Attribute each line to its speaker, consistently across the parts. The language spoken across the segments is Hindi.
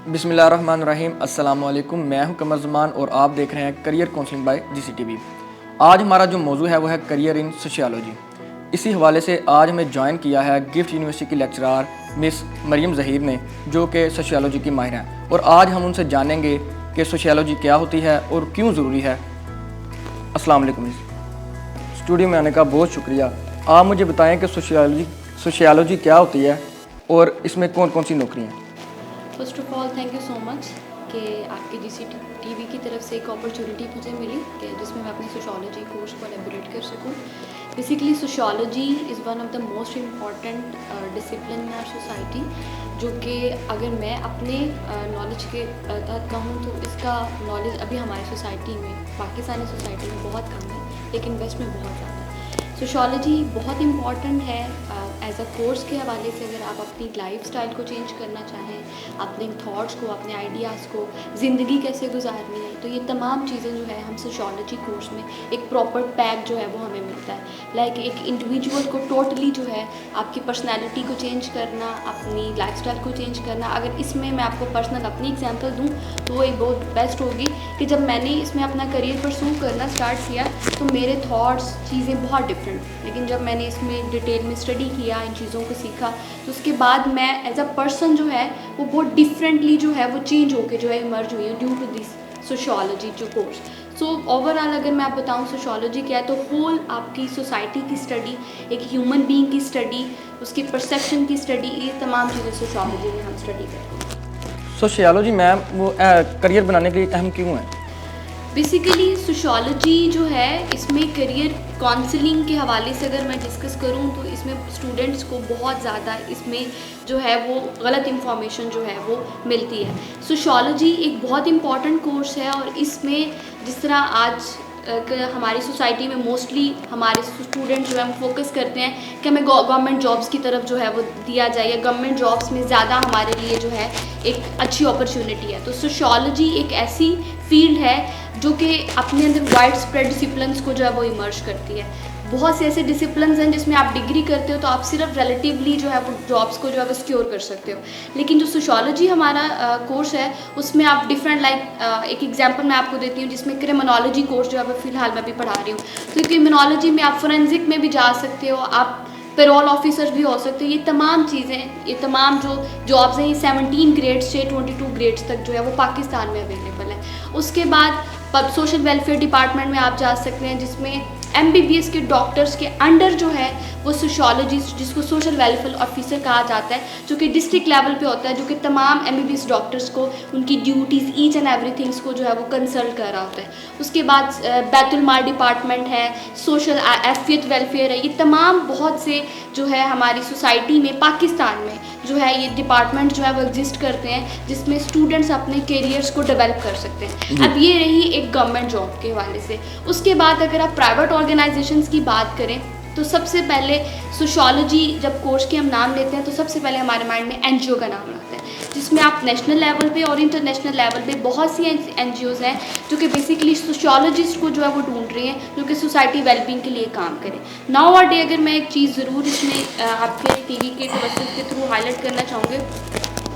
Speaker 1: बिस्मिल्लाहिर्रहमानिर्रहीम। अस्सलाम वालेकुम। मैं हूं कमर ज़मान और आप देख रहे हैं करियर काउंसलिंग बाय GCTV। आज हमारा जो मौजू है वो है करियर इन सोशियोलॉजी। इसी हवाले से आज हमें ज्वाइन किया है गिफ्ट यूनिवर्सिटी की लेक्चरार मिस मरियम ज़हीर ने, जो कि सोशियोलॉजी की माहिर हैं, और आज हम उनसे जानेंगे कि सोशियोलॉजी क्या होती है और क्यों ज़रूरी है। अस्सलाम वालेकुम मिस। स्टूडियो में आने का बहुत शुक्रिया। आप मुझे बताएं कि सोशियोलॉजी क्या होती है और इसमें कौन कौन सी नौकरियाँ हैं।
Speaker 2: First of all thank you so much कि आपके GCTV की तरफ से एक अपॉर्चुनिटी मुझे मिली कि जिसमें मैं अपने सोशियोलॉजी कोर्स को एलेबोरेट कर सकूं। Basically sociology is one of the most important discipline in our society, जो कि अगर मैं अपने नॉलेज के तहत कहूँ तो इसका नॉलेज अभी हमारी सोसाइटी में, पाकिस्तानी सोसाइटी में बहुत कम है, लेकिन वेस्ट में बहुत ज़्यादा है। सोशियोलॉजी बहुत इम्पॉर्टेंट है एज अ कोर्स के हवाले से। अगर आप अपनी लाइफ स्टाइल को चेंज करना चाहें, अपने थॉट्स को, अपने आइडियाज़ को, ज़िंदगी कैसे गुजारनी है, तो ये तमाम चीज़ें जो है हम सोशियोलॉजी कोर्स में एक प्रॉपर पैक जो है वो हमें मिलता है। लाइक एक इंडिविजुअल को टोटली जो है आपकी पर्सनैलिटी को चेंज करना, अपनी लाइफ स्टाइल को चेंज करना। अगर इसमें मैं आपको पर्सनल अपनी एग्जाम्पल दूँ तो वो एक बहुत बेस्ट होगी कि जब मैंने इसमें अपना करियर परस्यू करना स्टार्ट किया तो मेरे थॉट्स, चीज़ें बहुत डिफरेंट, लेकिन जब मैंने इसमें डिटेल में स्टडी किया, इन चीज़ों को सीखा, तो उसके बाद मैं एज अ पर्सन जो है वो बहुत डिफरेंटली जो है वो चेंज होके जो है इमर्ज हुई है ड्यू टू दिस सोशियोलॉजी जो कोर्स। सो ओवरऑल अगर मैं आप बताऊँ सोशियोलॉजी क्या है, तो होल आपकी सोसाइटी की स्टडी, एक ह्यूमन बीइंग की स्टडी, उसकी परसेप्शन की स्टडी, ये तमाम चीज़ें सोशियोलॉजी में हम स्टडी करते हैं।
Speaker 1: सोशियोलॉजी मैम वो करियर बनाने के लिए अहम क्यों है?
Speaker 2: बेसिकली सोशियोलॉजी जो है इसमें करियर काउंसलिंग के हवाले से अगर मैं डिस्कस करूं तो इसमें स्टूडेंट्स को बहुत ज़्यादा इसमें जो है वो गलत इंफॉर्मेशन जो है वो मिलती है। सोशियोलॉजी एक बहुत इम्पॉर्टेंट कोर्स है और इसमें जिस तरह आज हमारी सोसाइटी में मोस्टली हमारे स्टूडेंट जो है हम फोकस करते हैं कि हमें गवर्नमेंट जॉब्स की तरफ जो है वो दिया जाए, या गवर्नमेंट जॉब्स में ज़्यादा हमारे लिए जो है एक अच्छी अपॉर्चुनिटी है। तो सोशियोलॉजी एक ऐसी फील्ड है जो कि अपने अंदर वाइड स्प्रेड डिसिप्लिन्स को जो है वो इमर्ज करती है। बहुत से ऐसे डिसिप्लिन्स हैं जिसमें आप डिग्री करते हो तो आप सिर्फ रिलेटिवली जो है वो जॉब्स को जो है वो सिक्योर कर सकते हो, लेकिन जो सोशियोलॉजी हमारा कोर्स है उसमें आप डिफरेंट एक एग्जांपल मैं आपको देती हूँ, जिसमें क्रिमिनोलॉजी कोर्स जो है वो फ़िलहाल मैं भी पढ़ा रही हूँ। तो क्रिमिनोलॉजी में आप फोरेंसिक में भी जा सकते हो, आप पेरोल ऑफिसर भी हो सकते हो। ये तमाम चीज़ें, ये तमाम जो जॉब्स हैं, ये 17 ग्रेड्स से 22 ग्रेड्स तक जो है वो पाकिस्तान में अवेलेबल है। उसके बाद सोशल वेलफेयर डिपार्टमेंट में आप जा सकते हैं, जिसमें MBBS के डॉक्टर्स के अंडर जो है वो सोशियोलॉजिस्ट, जिसको सोशल वेलफेयर ऑफिसर कहा जाता है, जो कि डिस्ट्रिक्ट लेवल पे होता है, जो कि तमाम MBBS डॉक्टर्स को उनकी ड्यूटीज़ ईच एंड एवरीथिंग्स को जो है वो कंसल्ट कर रहा होता है। उसके बाद बैतुल माल डिपार्टमेंट है, सोशल एफियत वेलफेयर है। ये तमाम बहुत से जो है हमारी सोसाइटी में, पाकिस्तान में जो है ये डिपार्टमेंट जो है वो एग्जिस्ट करते हैं, जिसमें स्टूडेंट्स अपने करियर्स को डेवलप कर सकते हैं। अब ये रही एक गवर्नमेंट जॉब के हवाले से। उसके बाद अगर आप प्राइवेट ऑर्गेनाइजेशंस की बात करें तो सबसे पहले सोशियोलॉजी जब कोर्स के हम नाम लेते हैं तो सबसे पहले हमारे माइंड में NGO का नाम आता है, जिसमें आप नेशनल लेवल पे और इंटरनेशनल लेवल पे बहुत सी NGOs हैं जो कि बेसिकली सोशियोलॉजिस्ट को जो है वो ढूंढ रही हैं जो कि सोसाइटी वेलबींग के लिए काम करें। नाउ और डे अगर मैं एक चीज़ ज़रूर इसमें आपके TV के डिवाइसेस के थ्रू हाईलाइट करना चाहूँगी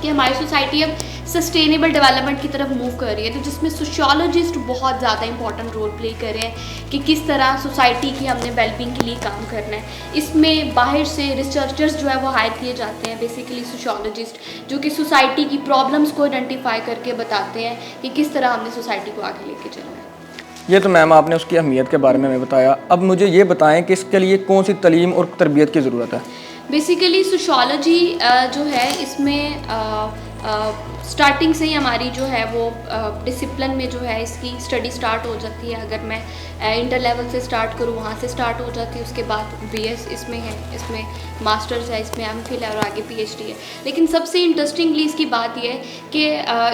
Speaker 2: कि हमारी सोसाइटी अब सस्टेनेबल डेवलपमेंट की तरफ मूव कर रही है, तो जिसमें सोशियोलॉजिस्ट बहुत ज़्यादा इंपॉर्टेंट रोल प्ले कर रहे हैं कि किस तरह सोसाइटी की हमने वेलबींग के लिए काम करना है। इसमें बाहर से रिसर्चर्स जो है वो हायर किए जाते हैं, बेसिकली सोशियोलॉजिस्ट, जो कि सोसाइटी की प्रॉब्लम्स को आइडेंटिफाई करके बताते हैं कि किस तरह हमने सोसाइटी को आगे लेके चलना है।
Speaker 1: ये तो मैम आपने उसकी अहमियत के बारे में हमें बताया। अब मुझे ये बताएं कि इसके लिए कौन सी तालीम और तरबियत की ज़रूरत है।
Speaker 2: बेसिकली सोशियोलॉजी जो है इसमें स्टार्टिंग से ही हमारी जो है वो डिसिप्लिन में जो है इसकी स्टडी स्टार्ट हो जाती है। अगर मैं इंटर लेवल से स्टार्ट करूँ, वहाँ से स्टार्ट हो जाती है। उसके बाद BS इसमें है, इसमें मास्टर्स है, इसमें MPhil है और आगे PhD है। लेकिन सबसे इंटरेस्टिंगली इसकी बात यह है कि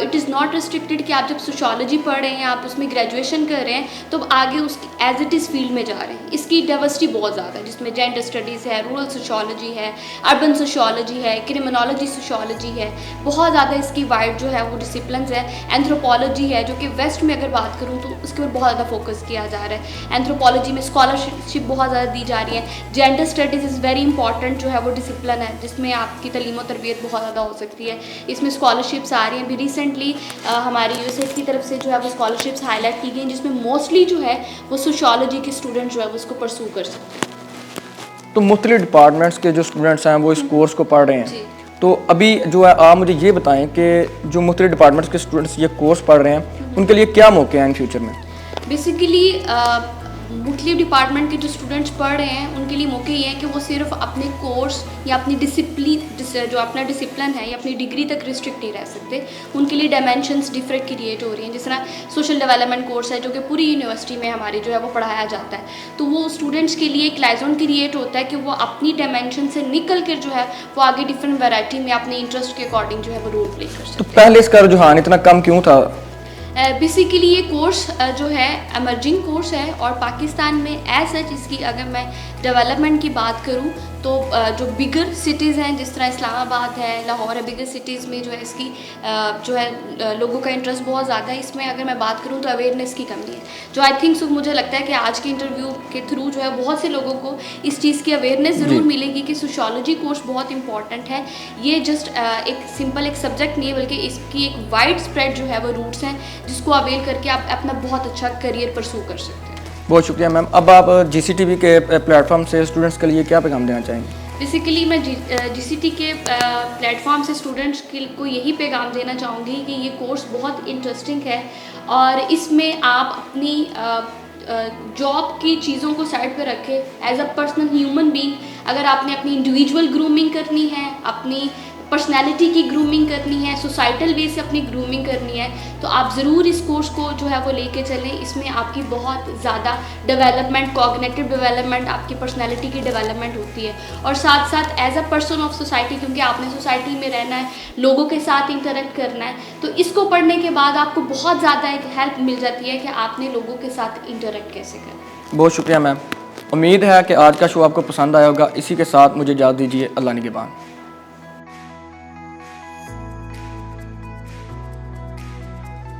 Speaker 2: इट इज़ नॉट रिस्ट्रिक्टेड कि आप जब सोशियोलॉजी पढ़ रहे हैं, आप उसमें ग्रेजुएशन कर रहे हैं, तो आगे उसकी एज इट इज़ फील्ड में जा रहे हैं। इसकी डाइवर्सिटी बहुत ज़्यादा है, जिसमें जेंडर स्टडीज़ है, रूरल सोशियोलॉजी है, अर्बन सोशियोलॉजी है, क्रिमिनोलॉजी सोशियोलॉजी है, बहुत ज़्यादा इसकी वाइड जो है वो डिसिप्लिन है। एंथ्रोपोलॉजी है जो कि वेस्ट में अगर बात करूँ तो उसके ऊपर बहुत ज़्यादा फोकस किया जा रहा है। एंथ्रोपोलॉजी में स्कॉलरशिप बहुत ज़्यादा दी जा रही है। Gender studies is very important जो है वो डिसिप्लिन है जिसमें आपकी तलीम और तरबियत बहुत ज़्यादा हो सकती है। इसमें स्कॉलरशिप्स आ रही हैं। अभी रिसेंटली हमारी यूएसएड की तरफ से जो है वो स्कॉलरशिप्स हाईलाइट की गई जिसमें मोस्टली जो है वो सोशियोलॉजी के स्टूडेंट जो है वो उसको परसू कर सकते हैं।
Speaker 1: तो मुख्तलिफ डिपार्टमेंट्स के जो स्टूडेंट्स हैं वो इस कोर्स को पढ़ रहे हैं,
Speaker 2: जी।
Speaker 1: तो अभी जो है आप मुझे ये बताएं कि जो मुख्तलिफ डिपार्टमेंट्स के स्टूडेंट्स ये कोर्स पढ़ रहे हैं उनके लिए क्या मौके हैं इन फ्यूचर में?
Speaker 2: बेसिकली मुख्तलिफ डिपार्टमेंट के जो स्टूडेंट्स पढ़ रहे हैं उनके लिए मौके ये हैं कि वो सिर्फ अपने कोर्स या अपनी जो अपना डिसिप्लिन है या अपनी डिग्री तक रिस्ट्रिक्ट नहीं रह सकते। उनके लिए डायमेंशंस डिफरेंट क्रिएट हो रही हैं। जिस तरह सोशल डेवलपमेंट कोर्स है जो कि पूरी यूनिवर्सिटी में हमारी जो है वो पढ़ाया जाता है, तो वो स्टूडेंट्स के लिए एक लाइजोन क्रिएट होता है कि वो अपनी डायमेंशन से निकल कर जो है वो आगे डिफरेंट वैरायटी में अपने इंटरेस्ट के अकॉर्डिंग जो है वो रोल प्ले कर सकते
Speaker 1: तो
Speaker 2: हैं।
Speaker 1: पहले इसका रुझान इतना कम क्यों था?
Speaker 2: बेसिकली ये कोर्स जो है एमर्जिंग कोर्स है और पाकिस्तान में एज सच इसकी अगर मैं डेवलपमेंट की बात करूं तो जो बिगर सिटीज़ हैं जिस तरह इस्लामाबाद है, लाहौर है, बिगर सिटीज़ में जो है इसकी जो है लोगों का इंटरेस्ट बहुत ज़्यादा है। इसमें अगर मैं बात करूं तो अवेयरनेस की कमी है जो आई थिंक मुझे लगता है कि आज के इंटरव्यू के थ्रू जो है बहुत से लोगों को इस चीज़ की अवेयरनेस ज़रूर मिलेगी कि सोशियोलॉजी कोर्स बहुत इंपॉर्टेंट है। ये जस्ट एक सिंपल एक सब्जेक्ट नहीं है बल्कि इसकी एक वाइड स्प्रेड जो है वो रूट्स हैं जिसको अवेल करके आप अपना बहुत अच्छा करियर परसू कर सकते हैं।
Speaker 1: बहुत शुक्रिया मैम। अब आप जीसीटीवी के प्लेटफॉर्म से स्टूडेंट्स के लिए क्या पैगाम देना चाहेंगे?
Speaker 2: बेसिकली मैं जीसीटी के प्लेटफॉर्म से स्टूडेंट्स को यही पैगाम देना चाहूँगी कि ये कोर्स बहुत इंटरेस्टिंग है और इसमें आप अपनी जॉब की चीज़ों को साइड पे रखें। As a personal human being अगर आपने अपनी इंडिविजुअल ग्रूमिंग करनी है, अपनी पर्सनैलिटी की ग्रूमिंग करनी है, सोसाइटल वे से अपनी ग्रूमिंग करनी है, तो आप ज़रूर इस कोर्स को जो है वो लेके चलें। इसमें आपकी बहुत ज़्यादा डेवलपमेंट, कॉग्निटिव डेवलपमेंट, आपकी पर्सनैलिटी की डेवलपमेंट होती है और साथ साथ as a person of society, क्योंकि आपने सोसाइटी में रहना है, लोगों के साथ इंटरेक्ट करना है, तो इसको पढ़ने के बाद आपको बहुत ज़्यादा एक हेल्प मिल जाती है कि आपने लोगों के साथ इंटरेक्ट कैसे करना।
Speaker 1: बहुत शुक्रिया मैम। उम्मीद है कि आज का शो आपको पसंद आया होगा। इसी के साथ मुझे इजाज़त दीजिए। अल्लाह निगहबान।